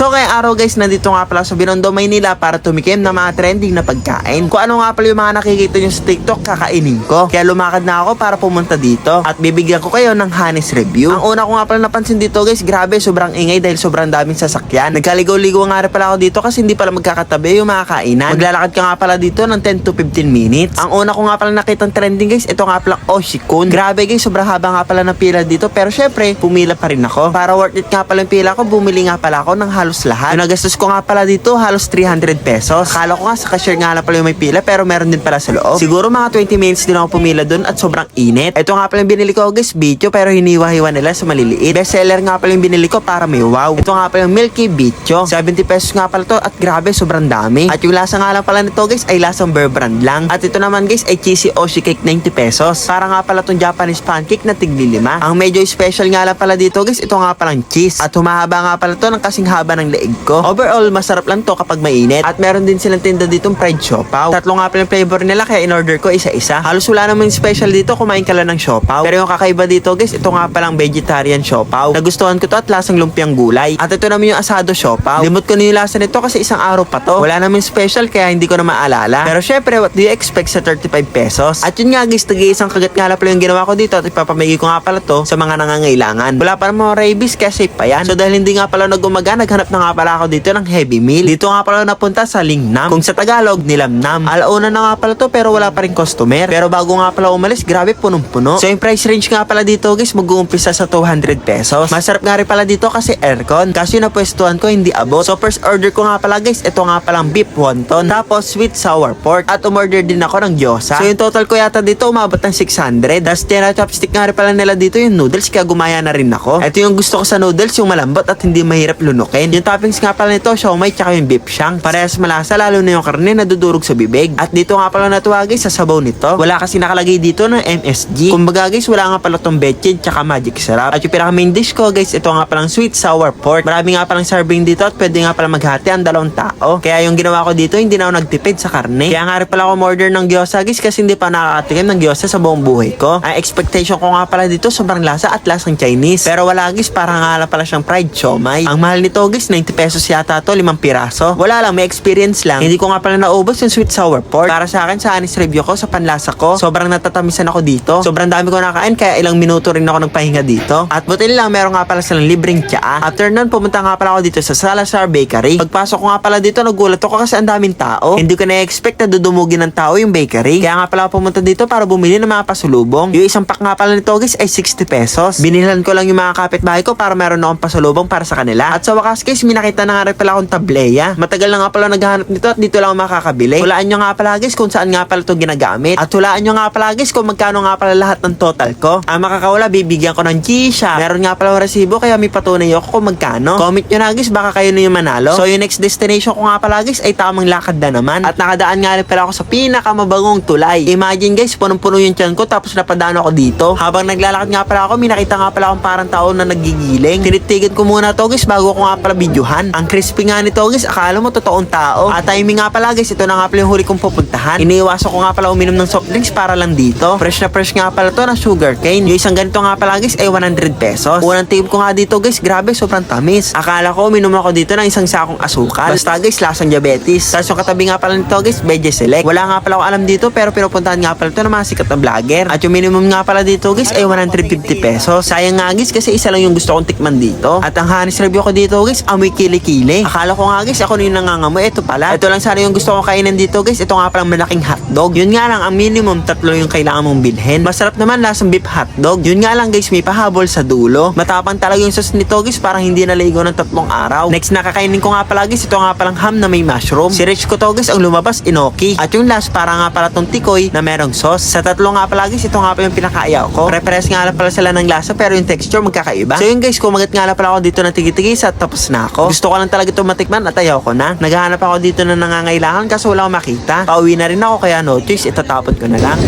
So kaya araw guys, nandito nga pala sa Binondo, Maynila para tumikim na mga trending na pagkain. Kung ano nga pala yung mga nakikita nyo sa TikTok, kakainin ko. Kaya lumakad na ako para pumunta dito at bibigyan ko kayo ng honest review. Ang una ko nga pala napansin dito guys, grabe sobrang ingay dahil sobrang daming sasakyan. Nagkaligaw-ligaw nga rin pala ako dito kasi hindi pala magkakatabi yung mga kainan. Maglalakad ka nga pala dito ng 10 to 15 minutes. Ang una ko nga pala nakitang trending guys, ito nga pala Oshikun. Grabe guys, sobrang haba nga pala ng pila dito, pero syempre pumila pa rin ako. Para worth it nga pala yung pila ko, bumili nga pala ako ng halos lahat. Yung nagastos ko nga pala dito, halos 300 pesos. Akala ko nga sa cashier nga pala yung may pila, pero meron din pala sa loob. Siguro mga 20 minutes din ako pumila dun at sobrang init. Ito nga pala yung binili ko guys, bicho, pero hiniwa-hiwa nila sa maliliit. Bestseller nga pala yung binili ko para may wow. Ito nga pala yung Milky Bicho. 70 pesos nga pala to at grabe, sobrang dami. At yung lasa nga lang pala nito guys ay lasang Bear Brand lang. At ito naman guys ay cheesy Oshi cake 90 pesos. Para nga pala tong Japanese pancake na tigli 5. Ang medyo special nga lang pala dito guys, ito nga palang cheese. At humahaba nga pala to ng kasing haba ng leeg ko. Overall, masarap lang to kapag mainit. At meron din silang tinda ditong fried siopaw. Tatlo nga pala yung flavor nila kaya in-order ko isa-isa. Halos wala namang special dito, kumain ka lang ng siopaw. Pero yung kakaiba dito guys, ito nga palang vegetarian siopaw. Nagustuhan ko to at lasang lumpiang gulay. At ito naman yung asado siopaw. Limot ko na yung lasa nito kasi isang araw pa to. Wala namang special kaya hindi ko na maalala. Pero syempre, what do you expect sa 35 pesos? At yun nga guys, isang kagat nga pala yung ginawa ko dito at ipapamigay ko nga pala to sa mga nangangailangan. Wala pa naman rabies kaya safe pa yan. So dahil hindi nga pala nag-umaga, naghanap na nga pala ako dito ng heavy meal. Dito nga pala napunta sa Lingnam. Kung sa Tagalog, Nilamnam. Alauna na nga pala to pero wala pa rin customer. Pero bago nga pala umalis, grabe punong-puno. So yung price range nga pala dito guys, mag-uumpisa sa 200 pesos. Masarap nga rin pala dito kasi aircon. Kasi yung napwestuhan ko hindi abot. So first order ko nga pala guys, ito nga palang beef wonton. Tapos sweet sour pork. At umorder din ako ng gyoza. So yung total ko yata dito umabot ng 600. Tapos chopstick nga rin pala nila dito yung noodles kaya gumaya na rin ako. Ito yung gusto ko sa noodles, yung malambot at hindi mahirap lunukin. Yung toppings nga pala nito, siomai tsaka yung beef shank. Parehas malasa lalo na yung karne na dudurog sa bibig. At dito nga pala natuwa guys sa sabaw nito. Wala kasi nakalagay dito ng MSG. Kumbaga guys, wala nga pala tong bechin tsaka magic syrup. At yung pinaka main dish ko guys, ito nga palang sweet sour pork. Marami nga palang serving dito at pwede nga pala maghati ang 2 tao. Kaya yung ginawa ko dito, hindi na ako nagtipid sa karne. Kaya nga rin pala ako order ng gyoza guys kasi hindi pa nakakatikim ng gyoza sa buong buhay ko. Ang expectation ko nga pala dito sobrang lasa at lasang Chinese. Pero wala guys, parang nga lang pala siyang fried siomai. Ang mahal nito guys, 90 pesos yata to, 5 piraso. Wala lang, may experience lang. Hindi ko nga pala naubos yung sweet sour pork. Para sa akin, sa honest review ko, sa panlasa ko, sobrang natatamisan ako dito. Sobrang dami ko nakain, kaya ilang minuto rin ako nagpahinga dito. At buti lang, meron nga pala silang libreng tsaa. After nun, pumunta nga pala ako dito sa Salazar Bakery. Pagpasok ko nga pala dito, nagulat ako kasi ang daming tao. Hindi ko na-expect na dudumugin ng tao yung bakery. Kaya nga pala ako pumunta dito para bumili ng mga pasulubong. Yung isang pack nga pala nito guys ay 60 pesos. Binilan ko lang yung mga kapitbahay ko para meron akong pasulubong para sa kanila. At sa wakas guys, minakita na nga rin pala akong tableya. Matagal na nga pala naghahanap nito at dito lang makakabili. Hulaan nyo nga pala guys kung saan nga pala ito ginagamit. At hulaan nyo nga pala guys kung magkano nga pala lahat ng total ko. Ang makakawala, bibigyan ko ng G-Shop. Meron nga pala resibo kaya may patunay ako kung magkano. Comment nyo na guys, baka kayo na yung manalo. So yung next destination ko nga pala guys ay tamang lakad na naman. At nakadaan nga rin pala ako sa pinakamabagong tulay. Imagine guys, punong-puno yung tiyan ko tapos napadaan ako dito. Habang naglalakad nga pala ako, may nakita nga pala akong parang tao na nagigiling. Tinitigan ko muna to guys bago ko nga pala videohan. Ang crispy nga nito guys, akala mo totoong tao. At timing nga pala guys, ito na nga pala yung huli kong pupuntahan. Iniiwasan ko nga pala uminom ng soft drinks para lang dito. Fresh na fresh nga pala to na sugar cane. Yung isang ganito nga pala guys ay 100 pesos. Unang tip ko nga dito guys, grabe sobrang tamis. Akala ko uminom ako dito ng isang sakong asukal. Basta guys, lasang diabetes. Tapos yung katabi nga pala nito guys, Veggie Select. Wala nga pala ako alam dito pero pinupuntahan nga pala ito ng mga sikat na vlogger. At yung minimum nga pala dito guys ay 150 pesos. Sayang nga guys kasi isa lang yung gusto kong tikman dito. At ang honest review ko dito guys, amoy kilikili. Akala ko nga guys ako na yung nangangamoy. Ito pala. Ito lang sana yung gusto kong kainin dito guys. Ito nga palang malaking hotdog. Yun nga lang, ang minimum 3 yung kailangan mong bilhin. Masarap naman lasang beef hotdog. Yun nga lang guys, may pahabol sa dulo. Matapang talaga yung sauce nito guys, parang hindi naligo ng 3 araw. Next na kakainin ko nga pala guys, ito nga palang ham na may mushroom. Si Rich ko to guys, ang lumabas inoki. At yung last para nga pala tong tikoy na merong sauce. Sa 3 nga pala guys, ito nga pala yung pinakaayaw ko. Prepares nga pala sila ng lasa pero yung texture magkakaiba. So yun guys, kumagat nga pala ako dito ng tigi-tigis at tapos na ako. Gusto ko lang talaga ito matikman at ayaw ko na. Naghahanap ako dito na nangangailangan kasi wala akong makita. Pauwi na rin ako kaya no choice, itatapon ko na lang.